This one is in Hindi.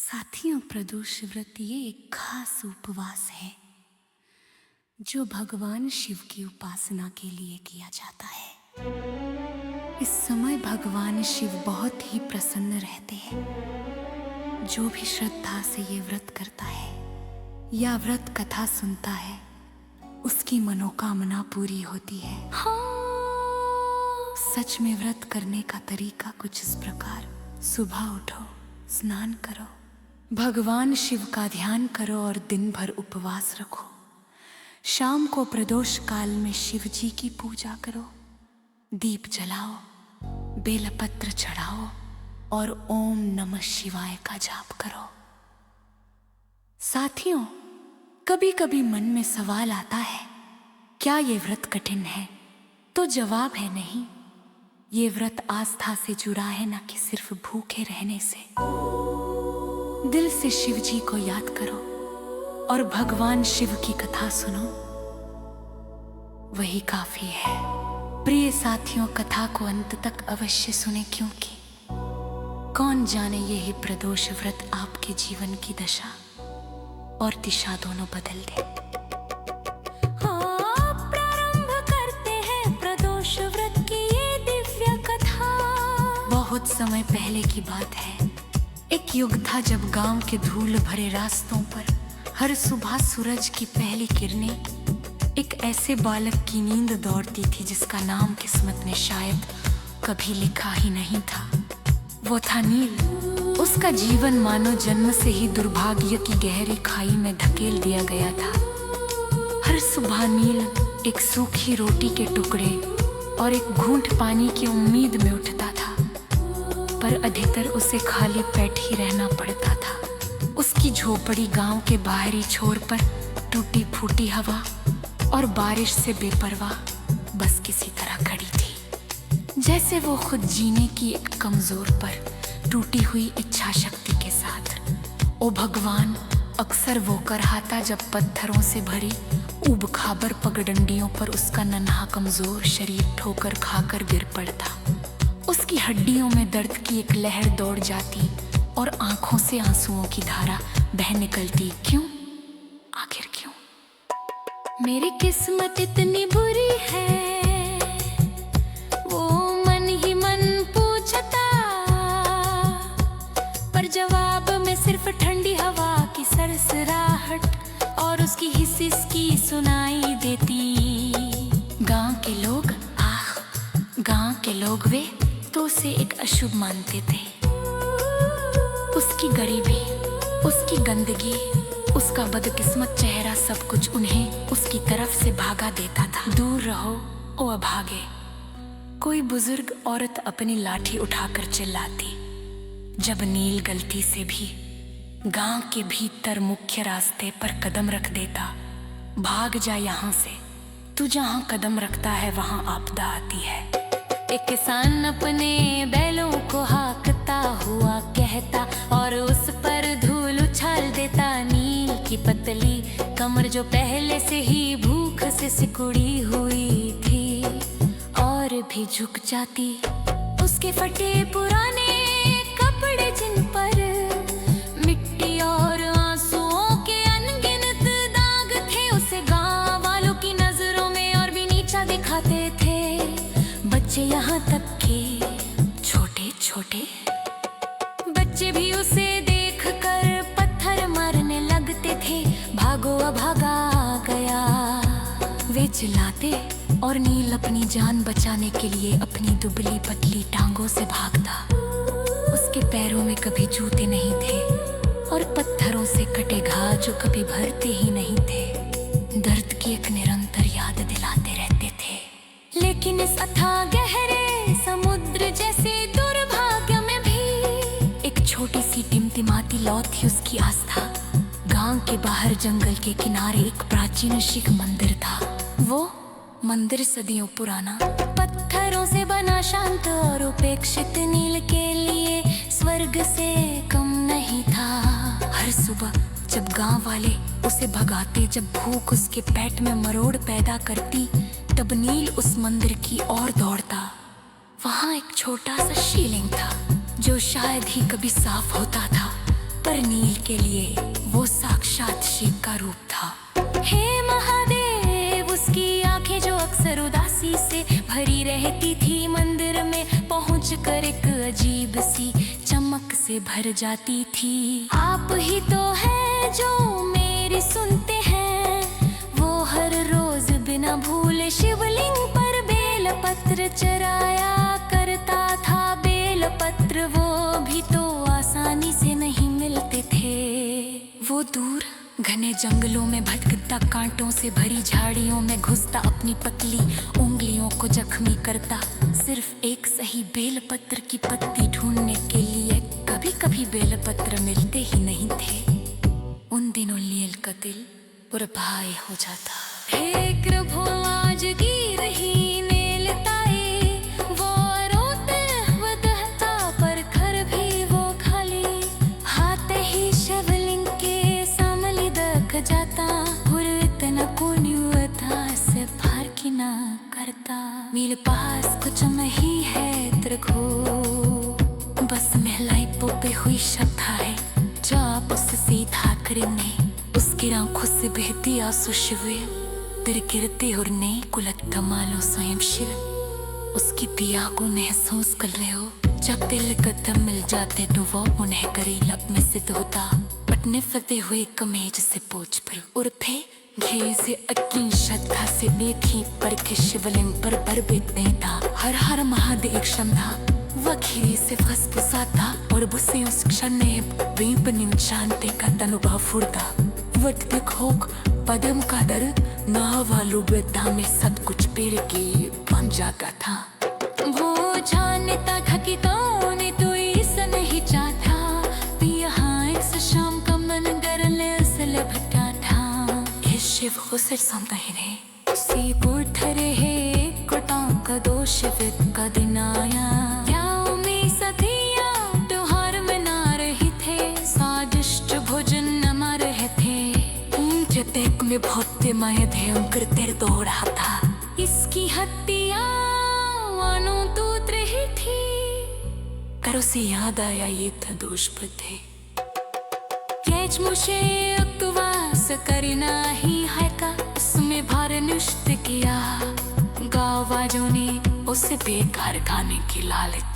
साथियों, प्रदोष व्रत ये एक खास उपवास है जो भगवान शिव की उपासना के लिए किया जाता है। इस समय भगवान शिव बहुत ही प्रसन्न रहते हैं। जो भी श्रद्धा से ये व्रत करता है या व्रत कथा सुनता है उसकी मनोकामना पूरी होती है। सच में व्रत करने का तरीका कुछ इस प्रकार: सुबह उठो, स्नान करो, भगवान शिव का ध्यान करो और दिन भर उपवास रखो। शाम को प्रदोष काल में शिव जी की पूजा करो, दीप जलाओ, बेलपत्र चढ़ाओ और ओम नमः शिवाय का जाप करो। साथियों, कभी कभी मन में सवाल आता है, क्या ये व्रत कठिन है? तो जवाब है नहीं। ये व्रत आस्था से जुड़ा है, न कि सिर्फ भूखे रहने से। दिल से शिव जी को याद करो और भगवान शिव की कथा सुनो, वही काफी है। प्रिय साथियों, कथा को अंत तक अवश्य सुने, क्योंकि कौन जाने यही प्रदोष व्रत आपके जीवन की दशा और दिशा दोनों बदल दे। प्रारंभ करते हैं प्रदोष व्रत की ये दिव्य कथा। बहुत समय पहले की बात है। एक युग था जब गांव के धूल भरे रास्तों पर हर सुबह सूरज की पहली किरणें एक ऐसे बालक की नींद दौड़ती थी जिसका नाम किस्मत ने शायद कभी लिखा ही नहीं था। वो था नील। उसका जीवन मानो जन्म से ही दुर्भाग्य की गहरी खाई में धकेल दिया गया था। हर सुबह नील एक सूखी रोटी के टुकड़े और एक घूंट पानी की उम्मीद में उठता था, पर अधिकतर उसे खाली पेट ही रहना पड़ता था। उसकी झोपड़ी गांव के बाहरी छोर पर टूटी फूटी हवा और बारिश से बेपरवाह बस किसी तरह खड़ी थी, जैसे वो खुद जीने की एक कमजोर पर टूटी हुई इच्छा शक्ति के साथ। ओ भगवान, अक्सर वो करहाता जब पत्थरों से भरी ऊब खाबर पगडंडियों पर उसका नन्हा कमजोर शरीर ठोकर खाकर गिर पड़ता। उसकी हड्डियों में दर्द की एक लहर दौड़ जाती और आंखों से आंसुओं की धारा बह निकलती। क्यों? आखिर क्यों? मेरी किस्मत इतनी बुरी है, वो मन ही मन पूछता, पर जवाब में सिर्फ ठंडी हवा की सरसराहट और उसकी हिस्स की सुनाई देती। गांव के लोग वे तो उसे एक अशुभ मानते थे। उसकी गरीबी, उसकी गंदगी, उसका बदकिस्मत चेहरा सब कुछ उन्हें उसकी तरफ से भागा देता था। दूर रहो ओ अभागे, कोई बुजुर्ग औरत अपनी लाठी उठाकर चिल्लाती जब नील गलती से भी गांव के भीतर मुख्य रास्ते पर कदम रख देता। भाग जा यहाँ से, तू जहाँ कदम रखता है वहाँ आपदा आती है। एक किसान अपने बैलों को हाँकता हुआ कहता और उस पर धूल उछाल देता। नील की पतली कमर जो पहले से ही भूख से सिकुड़ी हुई थी और भी झुक जाती। उसके फटे पुराने कपड़े जिन पर मिट्टी और आंसुओं के अनगिनत दाग थे, उसे गांव वालों की नजरों में और भी नीचा दिखाते थे। बच्चे यहाँ तक के छोटे छोटे बच्चे भी उसे देखकर पत्थर मारने लगते थे। भागो अभागा आ गया, वे चिल्लाते और नील अपनी जान बचाने के लिए अपनी दुबली पतली टांगों से भागता। उसके पैरों में कभी जूते नहीं थे और पत्थरों से कटे घाव जो कभी भरते ही नहीं थे दर्द की एक निरंतर याद दिलाते रहते थे। लेकिन इस अथाह गहरे समुद्र जैसे दुर्भाग्य में भी एक छोटी सी टिमटिमाती लौ थी उसकी आस्था। गांव के बाहर जंगल के किनारे एक प्राचीन शिव मंदिर था। वो मंदिर सदियों पुराना, पत्थरों से बना, शांत और उपेक्षित नील के लिए स्वर्ग से कम नहीं था। हर सुबह जब गांव वाले उसे भगाते, जब भूख उसके पेट में मरोड़ पैदा करती, तब नील उस मंदिर की ओर दौड़ता। वहां एक छोटा सा शिवलिंग था जो शायद ही कभी साफ होता था, पर नील के लिए वो साक्षात शिव का रूप था। हे महादेव, उसकी आंखें जो अक्सर उदासी से भरी रहती थी, मंदिर में पहुँच कर एक अजीब सी चमक से भर जाती थी। आप ही तो है जो मेरी सुनते हैं, वो हर रोज बिना भूले शिवलिंग पर बेलपत्र चढ़ाया करता था। बेलपत्र वो भी तो आसानी से नहीं मिलते थे। वो दूर घने जंगलों में भटकता, कांटों से भरी झाड़ियों में घुसता, अपनी पतली उंगलियों को जख्मी करता, सिर्फ एक सही बेलपत्र की पत्ती ढूंढने के लिए। कभी कभी बेलपत्र मिलते ही नहीं थे। उन दिनों नील का दिल पुरभाई हो जाता। हे प्रभु, आज गिर ही नील ताई, वो रोते हुए दहता, पर घर भी वो खाली। हाथ ही शिवलिंग के सामने दख जाता, और इतना कौन हुआ था से पार की ना करता। मेरे पास कुछ नहीं है तेरे को, बस महलाई पे हुई श्रद्धा है, जो आप उससे सीधा करने। उसकी आंखों से बहती आंसू शिव, तेरे गिरते और नए कुलत मालो स्वयं शिव। उसकी पिया को महसूस कर रहे हो, जब दिल कदम मिल जाते तो वो उन्हें करीब में सिद्ध होता। पटने फते हुए कमेज से पोछ पर उर्फे घे से अकीन श्रद्धा से देखी पर के शिवलिंग पर बीतने था। हर हर महादेव क्षमता वखीरी से फसफसा था, और बुसे उस क्षण ने वीपनिम शांति का तनुभव फुरता। वट देखोक पदम का दर ना वालू बेदा में सब कुछ पेड़ की बन जाता था। वो जानता था कि कौन तो इस नहीं चाहता, यहाँ इस शाम का मन गरले असले भटा था। ये शिव को सिर समता ही रे, उसी को ठरे है कोटा का दो शिव का दिन आया। जतेक में बहुत माया ध्यम कर तेरे दौड़ा था। इसकी हत्या वानो दूत रही थी, करो से याद आया ये था दोष पर थे। कैच मुझे अक्वास करना ही है का, उसमें भार निष्ठ किया। गाँव वालों ने उसे बेकार खाने की लालच